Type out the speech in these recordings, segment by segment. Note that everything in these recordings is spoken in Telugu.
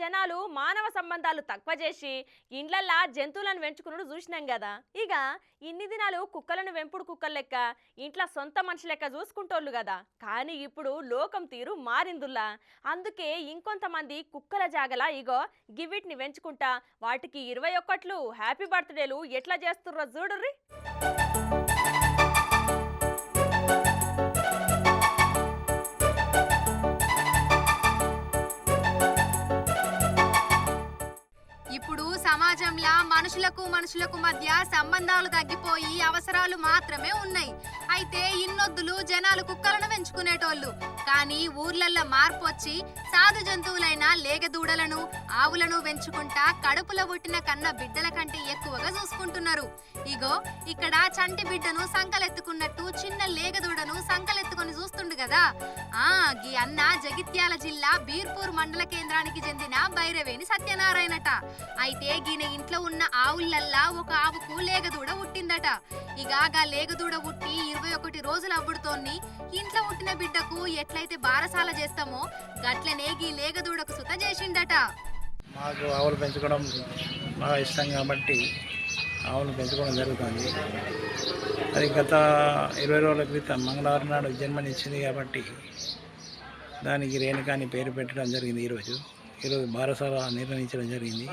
జనాలు మానవ సంబంధాలు తక్కువ చేసి ఇండ్లల్లా జంతువులను పెంచుకున్నాడు చూసినాం కదా. ఇక ఇన్ని దినాలు కుక్కలను వెంపుడు కుక్కలు లెక్క ఇంట్లో సొంత మనిషి లెక్క చూసుకుంటోళ్ళు కదా. కానీ ఇప్పుడు లోకం తీరు మారిందుల్లా. అందుకే ఇంకొంతమంది కుక్కల జాగల ఇగో గివిటిని పెంచుకుంటా వాటికి 21 హ్యాపీ బర్త్డేలు ఎట్లా చేస్తుర్రో చూడుర్రి. ఇప్పుడు సమాజంలో మనుషులకు మధ్య సంబంధాలు తగ్గిపోయి అవసరాలు మాత్రమే ఉన్నాయి. అయితే ఇన్నొద్దులు జనాలు కుక్కలను పెంచుకునేటోళ్ళు. కానీ ఊర్లల్లో మార్పు వచ్చి సాధు జంతువులైన లేగదూడలను ఆవులను పెంచుకుంటా కడుపులో పుట్టిన కన్న బిడ్డల కంటే ఎక్కువగా చూసుకుంటున్నారు. ఇగో ఇక్కడ చంటి బిడ్డను సంకలెత్తుకున్నట్టు చిన్న లేగదూడను సంకలెత్తుకొని చూస్తుండు కదా. గీ అన్న జగిత్యాల జిల్లా బీర్పూర్ మండల కేంద్రానికి చెందిన బైరవేణి సత్యనారాయణట. అయితే గీన ఇంట్లో ఉన్న ఆవులల్లా ఒక ఆవుకు లేగదూడ పుట్టిందట. ఇక గా లేగదూడ పుట్టి 21 రోజులు అవ్వుడుతోని ఇంట్లో పుట్టిన బిడ్డకు ఎట్లయితే బారసాల చేస్తామో గట్లనే గీ లేగదూడకు సుత చేసిందట. మాకు ఆవులు పెంచుకోవడం బాగా ఇష్టం కాబట్టి ఆవులు పెంచుకోవడం జరుగుతుంది. అది గత 20 రోజుల క్రితం మంగళవారం నాడు జన్మనిచ్చింది కాబట్టి దానికి రేణుకా అని పేరు పెట్టడం జరిగింది. ఈరోజు బారసాల నిర్వహించడం జరిగింది.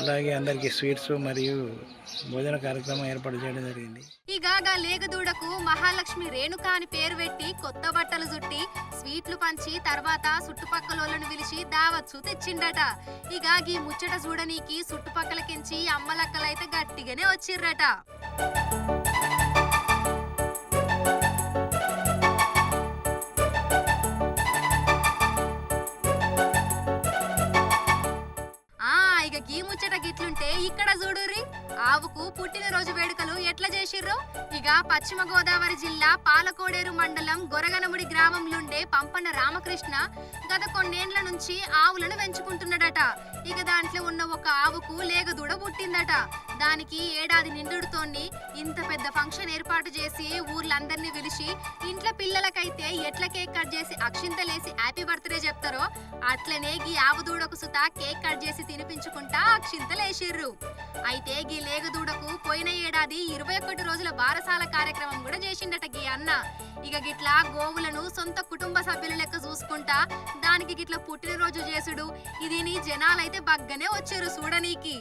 అలాగే అందరికీ స్వీట్స్ మరియు భోజన కార్యక్రమం ఏర్పాటు చేయడం జరిగింది. ఇక లేగదూడకు మహాలక్ష్మి రేణుకా అని పేరు పెట్టి కొత్త బట్టలు చుట్టి స్వీట్లు పంచి తర్వాత చుట్టుపక్కలోళ్ళను పిలిచి దావత్సు తెచ్చిండట. ఇక ఈ ముచ్చట చూడనీకి చుట్టుపక్కలకించి అమ్మలక్కలైతే గట్టిగానే వచ్చిర్రట. ఈ ముచ్చట గిట్లుంటే ఇక్కడ చూడుర్రి ఆవుకు పుట్టినరోజు వేడుకలు ఎట్లా చేసిర్రో. ఇక పశ్చిమ గోదావరి జిల్లా పాలకోడేరు మండలం గొరగనముడి గ్రామంలోండే పంపన్న రామకృష్ణ గత కొన్నేండ్ల నుంచి ఆవులను పెంచుకుంటున్నాడట. ఇక దాంట్లో ఉన్న ఒక ఆవుకు లేగదూడ పుట్టిందట. దానికి ఏడాది నిండుతోని ఇంత పెద్ద ఫంక్షన్ ఏర్పాటు చేసి ఊర్లందరినీ పిలిచి ఇంట్లో పిల్లలకైతే ఎట్లా కేక్ కట్ చేసి అక్షింతలేసి హ్యాపీ బర్త్డే చెప్తారో అట్లనే గీ ఆవు దూడకు సుత కేక్ కట్ చేసి తినిపించుకుంటా అక్షింతలేసిర్రు. అయితే గీ లేగదూడకు పోయిన ఏడాది 21 రోజుల బారసాల కార్యక్రమం కూడా చేసిండట గీ అన్న. ఇక గిట్లా గోవులను సొంత కుటుంబ సభ్యుల లెక్క చూసుకుంటా దానికి గిట్లా పుట్టినరోజు చేసుడు ఇది నీ జనాలైతే బగ్గనే వచ్చారు చూడనీకి.